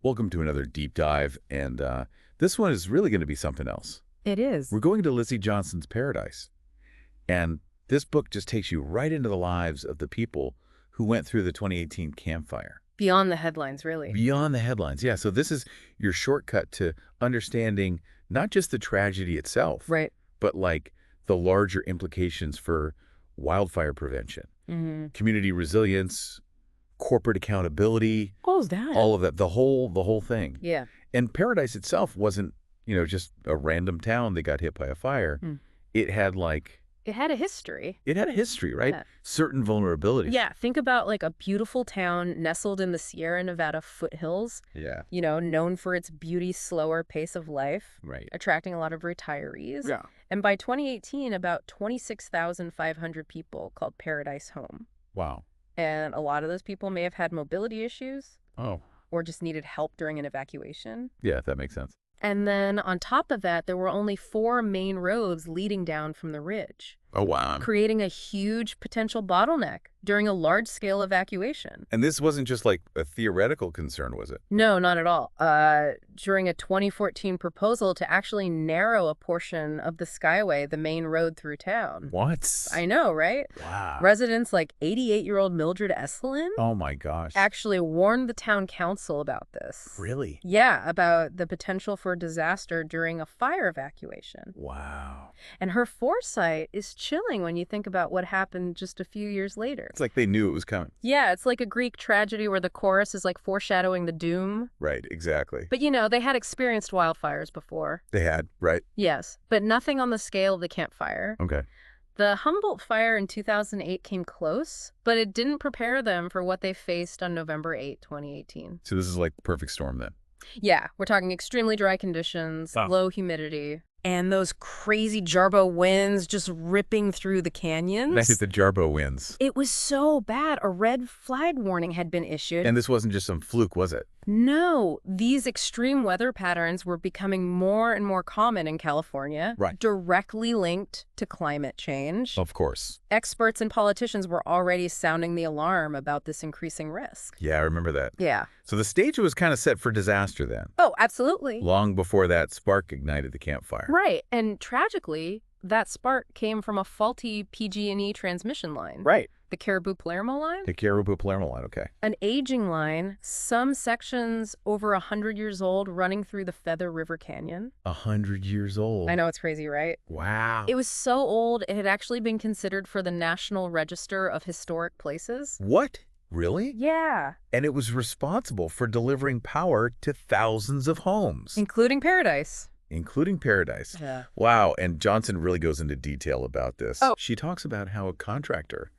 Welcome to another deep dive, and this one is really going to be something else. It is. We're going to Lizzie Johnson's Paradise, and this book just takes you right into the lives of the people who went through the 2018 Camp Fire. Beyond the headlines, really. Beyond the headlines, yeah. So this is your shortcut to understanding not just the tragedy itself, Right. but like the larger implications for wildfire prevention, community resilience, corporate accountability, What was that? all of that, the whole thing. Yeah. And Paradise itself wasn't, just a random town that got hit by a fire. It had It had a history. it had a history, right? Yeah. Certain vulnerabilities. Yeah. Think about like a beautiful town nestled in the Sierra Nevada foothills, Yeah. known for its beauty, slower pace of life, Right. attracting a lot of retirees. Yeah. And by 2018, about 26,500 people called Paradise home. Wow. And a lot of those people may have had mobility issues Oh. or just needed help during an evacuation. Yeah, that makes sense. And then on top of that, there were only 4 main roads leading down from the ridge, Oh, wow. creating a huge potential bottleneck during a large-scale evacuation. And this wasn't just like a theoretical concern, was it? No, not at all. During a 2014 proposal to actually narrow a portion of the Skyway, the main road through town. What? I know, right? Wow. Residents like 88-year-old Mildred Esselin Oh, my gosh. actually warned the town council about this. Really? Yeah, about the potential for disaster during a fire evacuation. Wow. And her foresight is chilling when you think about what happened just a few years later. It's like they knew it was coming. Yeah, it's like a Greek tragedy where the chorus is like foreshadowing the doom. Right, exactly. But they had experienced wildfires before. They had, right? Yes, but nothing on the scale of the Camp Fire. Okay. The Humboldt Fire in 2008 came close, but it didn't prepare them for what they faced on November 8, 2018. So this is like the perfect storm then. Yeah, we're talking extremely dry conditions, Wow. low humidity, and those crazy Jarbo winds just ripping through the canyons. That hit the Jarbo winds. It was so bad. A red flag warning had been issued. And this wasn't just some fluke, was it? No, these extreme weather patterns were becoming more and more common in California, Right. directly linked to climate change. Of course. Experts and politicians were already sounding the alarm about this increasing risk. Yeah, I remember that. Yeah. So the stage was kind of set for disaster then, Oh, absolutely. long before that spark ignited the campfire. Right. And tragically, that spark came from a faulty PG&E transmission line. Right. The Caribou-Palermo line? The Caribou-Palermo line, okay. An aging line, some sections over 100 years old, running through the Feather River Canyon. 100 years old. I know, it's crazy, right? Wow. It was so old, it had actually been considered for the National Register of Historic Places. What? Really? Yeah. And it was responsible for delivering power to thousands of homes, Including Paradise. including Paradise. Yeah. Wow, and Johnson really goes into detail about this. Oh. She talks about how a contractor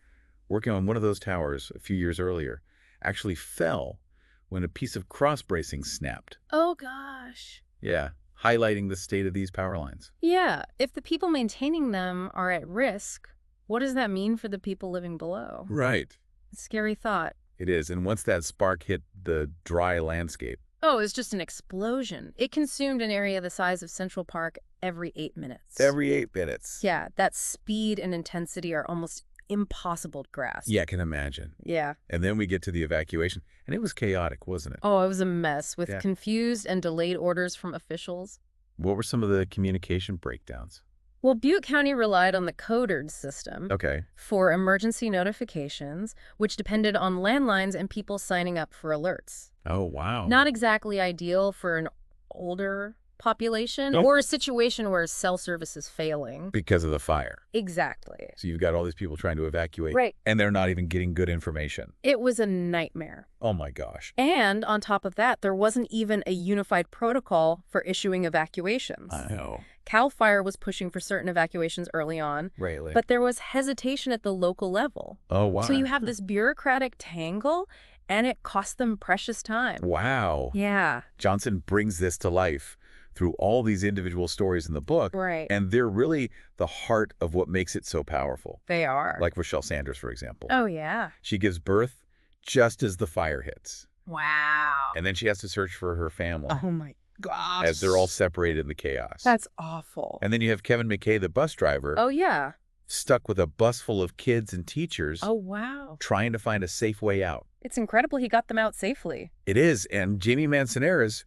working on one of those towers a few years earlier actually fell when a piece of cross bracing snapped. Oh, gosh. Yeah, highlighting the state of these power lines. Yeah. If the people maintaining them are at risk, what does that mean for the people living below? Right. Scary thought. It is. And once that spark hit the dry landscape. Oh, it was just an explosion. It consumed an area the size of Central Park every 8 minutes. Every 8 minutes. Yeah, that speed and intensity are almost impossible to grasp. Yeah, I can imagine. Yeah. And then we get to the evacuation. And it was chaotic, wasn't it? Oh, it was a mess with Yeah. confused and delayed orders from officials. What were some of the communication breakdowns? Well, Butte County relied on the coded system Okay. for emergency notifications, which depended on landlines and people signing up for alerts. Oh, wow. Not exactly ideal for an older population Nope. or a situation where cell service is failing. Because of the fire. Exactly. So you've got all these people trying to evacuate. Right. And they're not even getting good information. It was a nightmare. Oh, my gosh. And on top of that, there wasn't even a unified protocol for issuing evacuations. I know. CAL FIRE was pushing for certain evacuations early on, Right. but there was hesitation at the local level. Oh, wow. So you have this bureaucratic tangle, and it cost them precious time. Wow. Yeah. Johnson brings this to life through all these individual stories in the book. Right. And they're really the heart of what makes it so powerful. They are. Like Rochelle Sanders, for example. Oh, yeah. She gives birth just as the fire hits. Wow. And then she has to search for her family Oh, my gosh. as they're all separated in the chaos. That's awful. And then you have Kevin McKay, the bus driver, Oh, yeah. stuck with a bus full of kids and teachers Oh, wow. trying to find a safe way out. It's incredible he got them out safely. It is, and Jamie Manzanares,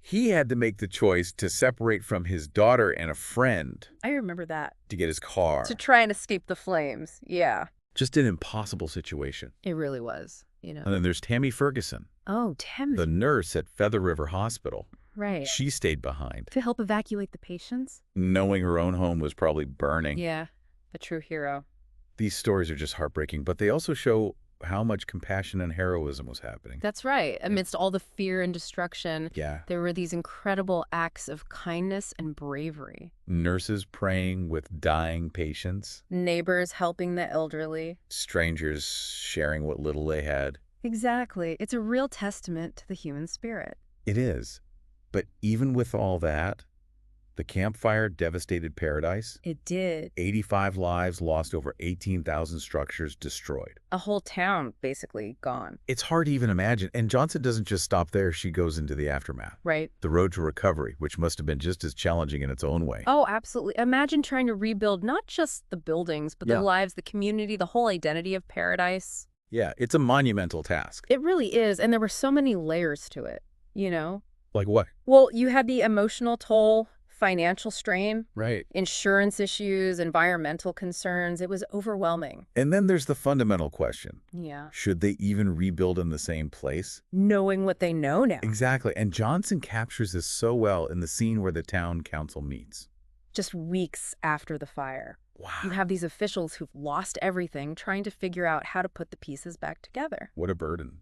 he had to make the choice to separate from his daughter and a friend I remember that. to get his car. To try and escape the flames. Yeah. Just an impossible situation. It really was, you know. And then there's Tammy Ferguson, Oh, Tim. the nurse at Feather River Hospital. Right. She stayed behind, To help evacuate the patients? knowing her own home was probably burning. Yeah. A true hero. These stories are just heartbreaking, but they also show how much compassion and heroism was happening. That's right. Amidst all the fear and destruction, Yeah. there were these incredible acts of kindness and bravery. Nurses praying with dying patients, Neighbors helping the elderly. strangers sharing what little they had. Exactly. It's a real testament to the human spirit. It is. But even with all that, the campfire devastated Paradise. It did. 85 lives lost, over 18,000 structures destroyed. A whole town basically gone. It's hard to even imagine. And Johnson doesn't just stop there. She goes into the aftermath. Right. The road to recovery, which must have been just as challenging in its own way. Oh, absolutely. Imagine trying to rebuild not just the buildings, but Yeah. the lives, the community, the whole identity of Paradise. Yeah, it's a monumental task. It really is. And there were so many layers to it, you know? Like what? Well, you had the emotional toll, financial strain, Right. insurance issues, environmental concerns. It was overwhelming. And then there's the fundamental question. Yeah. Should they even rebuild in the same place? Knowing what they know now. Exactly. And Johnson captures this so well in the scene where the town council meets. Just weeks after the fire. Wow. You have these officials who've lost everything trying to figure out how to put the pieces back together. What a burden.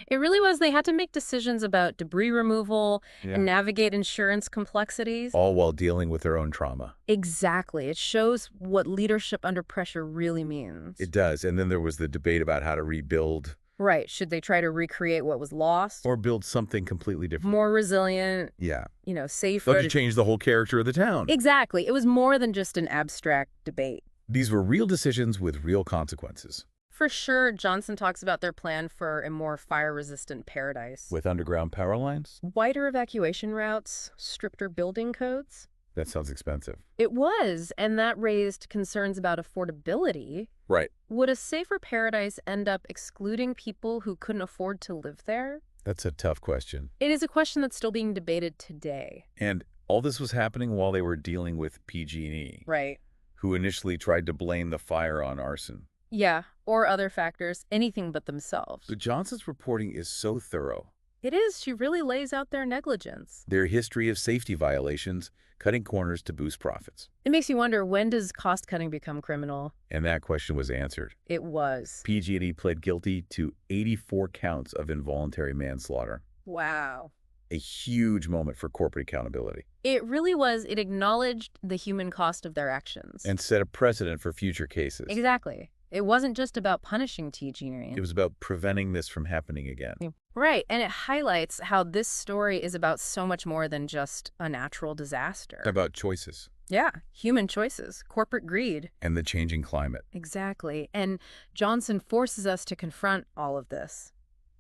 It really was. They had to make decisions about debris removal Yeah. and navigate insurance complexities. All while dealing with their own trauma. Exactly. It shows what leadership under pressure really means. It does. And then there was the debate about how to rebuild Right. Should they try to recreate what was lost? or build something completely different. More resilient, Yeah. safer? Don't you change the whole character of the town? Exactly. It was more than just an abstract debate. These were real decisions with real consequences. For sure, Johnson talks about their plan for a more fire-resistant Paradise. With underground power lines? Wider evacuation routes, stricter building codes. That sounds expensive. It was, and that raised concerns about affordability. Right. Would a safer Paradise end up excluding people who couldn't afford to live there? That's a tough question. It is a question that's still being debated today. And all this was happening while they were dealing with PG&E, Right. who initially tried to blame the fire on arson. Yeah, or other factors, anything but themselves. But Johnson's reporting is so thorough. It is. She really lays out their negligence. Their history of safety violations, cutting corners to boost profits. It makes you wonder, when does cost-cutting become criminal? And that question was answered. It was. PG&E pled guilty to 84 counts of involuntary manslaughter. Wow. A huge moment for corporate accountability. It really was. It acknowledged the human cost of their actions. And set a precedent for future cases. Exactly. It wasn't just about punishing PG&E. It was about preventing this from happening again. Right, and it highlights how this story is about so much more than just a natural disaster. About choices. Yeah, human choices, corporate greed. And the changing climate. Exactly. And Johnson forces us to confront all of this,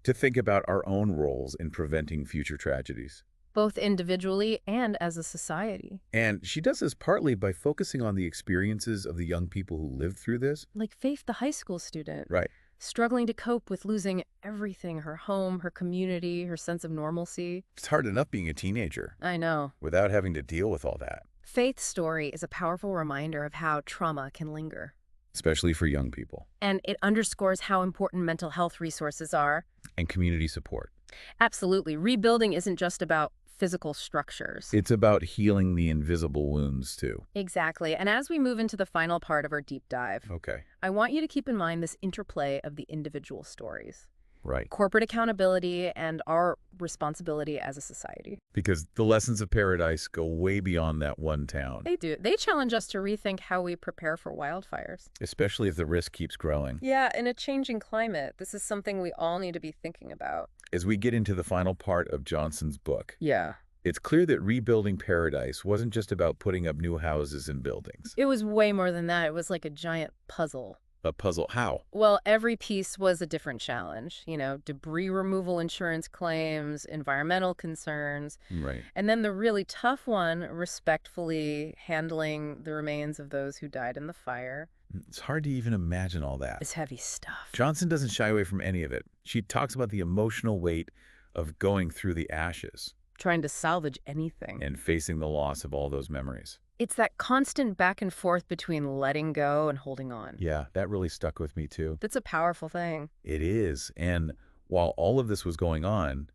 To think about our own roles in preventing future tragedies. both individually and as a society. And she does this partly by focusing on the experiences of the young people who lived through this. Like Faith, the high school student. Right. Struggling to cope with losing everything, her home, her community, her sense of normalcy. It's hard enough being a teenager I know. without having to deal with all that, Faith's story is a powerful reminder of how trauma can linger. especially for young people. And it underscores how important mental health resources are. And community support. Absolutely. Rebuilding isn't just about physical structures. It's about healing the invisible wounds, too. Exactly. And as we move into the final part of our deep dive, Okay. I want you to keep in mind this interplay of the individual stories, Right. corporate accountability, and our responsibility as a society. Because the lessons of Paradise go way beyond that one town. They do. They challenge us to rethink how we prepare for wildfires. Especially if the risk keeps growing. Yeah, in a changing climate, this is something we all need to be thinking about. As we get into the final part of Johnson's book, Yeah. it's clear that rebuilding Paradise wasn't just about putting up new houses and buildings. It was way more than that. It was like a giant puzzle. A puzzle. How? Well, every piece was a different challenge. Debris removal insurance claims, environmental concerns, Right. and then the really tough one, respectfully handling the remains of those who died in the fire. It's hard to even imagine all that. It's heavy stuff. Johnson doesn't shy away from any of it. She talks about the emotional weight of going through the ashes Trying to salvage anything. and facing the loss of all those memories. It's that constant back and forth between letting go and holding on. Yeah, that really stuck with me too. That's a powerful thing. It is. And while all of this was going on,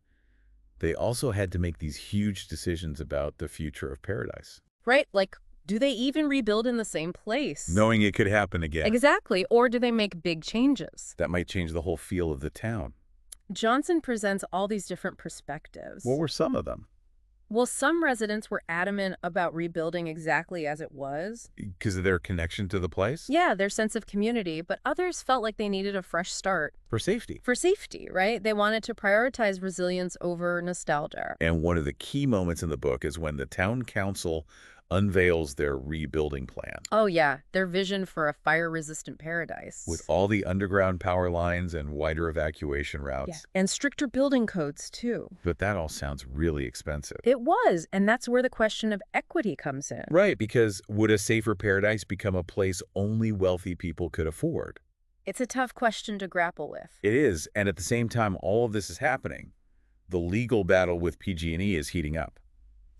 they also had to make these huge decisions about the future of Paradise. Right? Like, do they even rebuild in the same place? Knowing it could happen again. Exactly. Or do they make big changes? That might change the whole feel of the town. Johnson presents all these different perspectives. What were some of them? Well, some residents were adamant about rebuilding exactly as it was. Because of their connection to the place? Yeah, their sense of community, but others felt like they needed a fresh start. For safety. For safety, right? They wanted to prioritize resilience over nostalgia. And one of the key moments in the book is when the town council unveils their rebuilding plan. Oh, yeah, their vision for a fire-resistant paradise. With all the underground power lines and wider evacuation routes. Yeah, and stricter building codes, too. But that all sounds really expensive. It was, and that's where the question of equity comes in. Right, because would a safer paradise become a place only wealthy people could afford? It's a tough question to grapple with. It is, and at the same time all of this is happening, the legal battle with PG&E is heating up.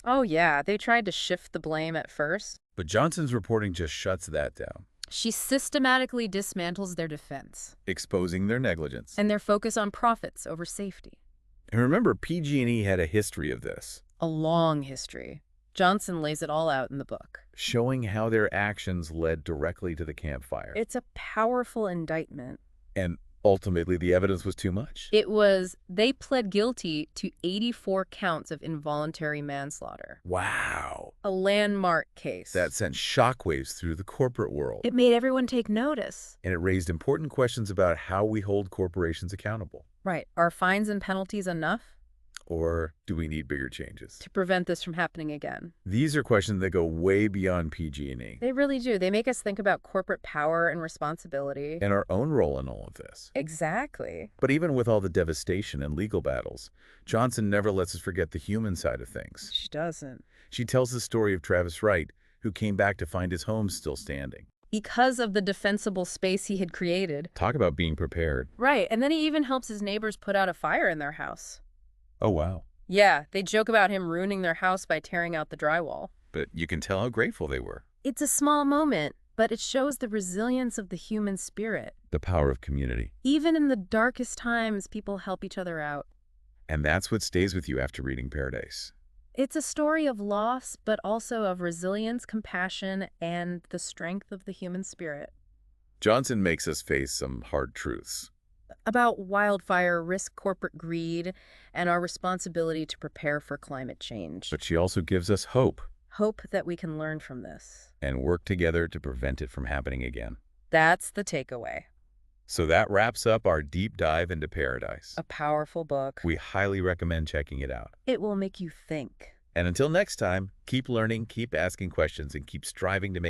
Oh, yeah, they tried to shift the blame at first. But Johnson's reporting just shuts that down, She systematically dismantles their defense exposing their negligence. and their focus on profits over safety. And remember, PG&E had a history of this, A long history. Johnson lays it all out in the book. showing how their actions led directly to the campfire. It's a powerful indictment. And ultimately, the evidence was too much. They pled guilty to 84 counts of involuntary manslaughter. Wow. A landmark case. That sent shockwaves through the corporate world. It made everyone take notice. And it raised important questions about how we hold corporations accountable. Right. Are fines and penalties enough Or do we need bigger changes? to prevent this from happening again? These are questions that go way beyond PG&E They really do. They make us think about corporate power and responsibility. and our own role in all of this. Exactly. But even with all the devastation and legal battles, Johnson never lets us forget the human side of things. She doesn't. She tells the story of Travis Wright, who came back to find his home still standing. Because of the defensible space he had created. Talk about being prepared. Right. And then he even helps his neighbors put out a fire in their house. Oh, wow. Yeah, they joke about him ruining their house by tearing out the drywall. But you can tell how grateful they were. It's a small moment, but it shows the resilience of the human spirit. The power of community. Even in the darkest times, people help each other out. And that's what stays with you after reading Paradise. It's a story of loss, but also of resilience, compassion, and the strength of the human spirit. Johnson makes us face some hard truths. About wildfire, risk corporate greed, and our responsibility to prepare for climate change. But she also gives us hope Hope that we can learn from this. and work together to prevent it from happening again. That's the takeaway. So that wraps up our deep dive into Paradise. A powerful book. We highly recommend checking it out. It will make you think. And until next time, keep learning, keep asking questions, and keep striving to make